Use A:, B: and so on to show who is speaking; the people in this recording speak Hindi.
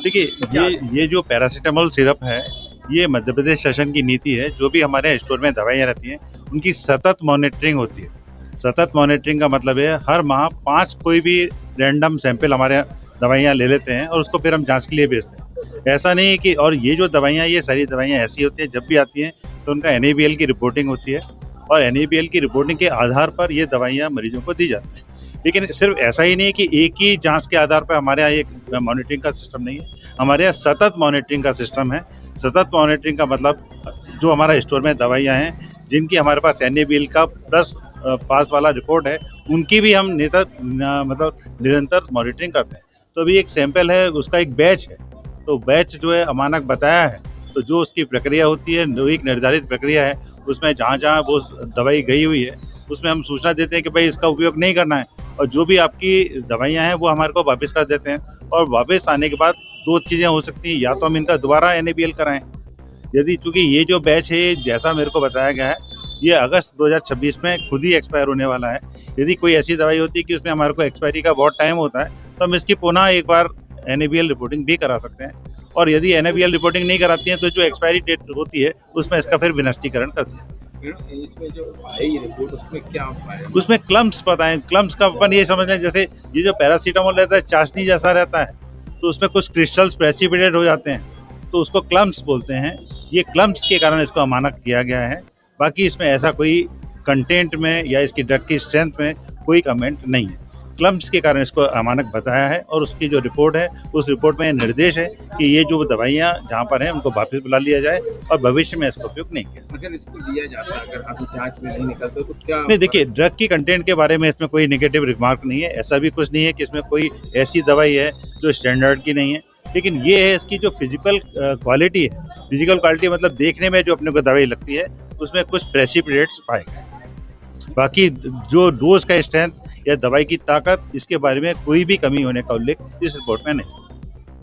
A: देखिए, ये जो पैरासिटामोल सिरप है, ये मध्य प्रदेश शासन की नीति है। जो भी हमारे स्टोर में दवाइयाँ रहती हैं, उनकी सतत मॉनिटरिंग होती है। सतत मॉनिटरिंग का मतलब है हर माह 5 कोई भी रैंडम सैंपल हमारे दवाइयाँ ले लेते हैं और उसको फिर हम जाँच के लिए भेजते हैं। ऐसा नहीं है कि और ये जो दवाइयाँ, ये सारी दवाइयाँ ऐसी होती हैं, जब भी आती हैं तो उनका एनएबीएल की रिपोर्टिंग होती है और एनएबीएल की रिपोर्टिंग के आधार पर ये दवाइयाँ मरीजों को दी जाती हैं। लेकिन सिर्फ ऐसा ही नहीं है कि एक ही जाँच के आधार पर हमारे यहाँ एक मॉनिटरिंग का सिस्टम नहीं है। हमारे यहाँ सतत मॉनिटरिंग का सिस्टम है। सतत मॉनिटरिंग का मतलब जो हमारा स्टोर में दवाइयाँ हैं, जिनकी हमारे पास एनएबीएल का प्लस पास वाला रिपोर्ट है, उनकी भी हम मतलब निरंतर मॉनिटरिंग करते हैं। तो अभी एक सैंपल है, उसका एक बैच है, तो बैच जो है अमानक बताया है, तो जो उसकी प्रक्रिया होती है, जो एक निर्धारित प्रक्रिया है, उसमें जहाँ-जहाँ वो दवाई गई हुई है, उसमें हम सूचना देते हैं कि भाई इसका उपयोग नहीं करना है और जो भी आपकी दवाइयाँ हैं, वो हमारे को वापस कर देते हैं और वापस आने के बाद 2 चीज़ें हो सकती हैं, या तो हम इनका दोबारा एनएबीएल कराएँ, यदि चूँकि ये जो बैच है, जैसा मेरे को बताया गया है, ये अगस्त 2026 में खुद ही एक्सपायर होने वाला है। यदि कोई ऐसी दवाई होती है कि उसमें हमारे को एक्सपायरी का बहुत टाइम होता है, तो हम इसकी पुनः एक बार एनएबीएल रिपोर्टिंग भी करा सकते हैं और यदि एनएबीएल रिपोर्टिंग नहीं कराती हैं, तो जो एक्सपायरी डेट होती है, उसमें इसका फिर विनिष्टीकरण करते हैं।
B: इसमें जो आई रिपोर्ट उसमें क्या पाया?
A: उसमें क्लम्प्स बताएँ, क्लम्प्स का अपन ये समझ लें, जैसे ये जो पैरासिटामोल रहता है, चाशनी जैसा रहता है, तो उसमें कुछ क्रिस्टल्स प्रेसिपिटेट हो जाते हैं, तो उसको क्लम्प्स बोलते हैं। ये क्लम्प्स के कारण इसको अमानक किया गया है। बाकी इसमें ऐसा कोई कंटेंट में या इसकी ड्रग की स्ट्रेंथ में कोई कमेंट नहीं है। क्लम्प्स के कारण इसको अमानक बताया है और उसकी जो रिपोर्ट है, उस रिपोर्ट में निर्देश है कि ये जो दवाइयाँ जहाँ पर हैं, उनको वापस बुला लिया जाए और भविष्य में इसका उपयोग नहीं किया।
B: अगर इसको लिया जाता है, अगर अभी जाँच में नहीं निकलता तो क्या?
A: नहीं, देखिए, ड्रग की कंटेंट के बारे में इसमें कोई नेगेटिव रिमार्क नहीं है। ऐसा भी कुछ नहीं है कि इसमें कोई ऐसी दवाई है जो स्टैंडर्ड की नहीं है। लेकिन ये है इसकी जो फिजिकल क्वालिटी है, फिजिकल क्वालिटी मतलब देखने में जो अपने को दवाई लगती है, उसमें कुछ प्रेसिपिटेट्स पाए गए। बाकी जो डोज़ का स्ट्रेंथ या दवाई की ताकत, इसके बारे में कोई भी कमी होने का उल्लेख इस रिपोर्ट में नहीं है।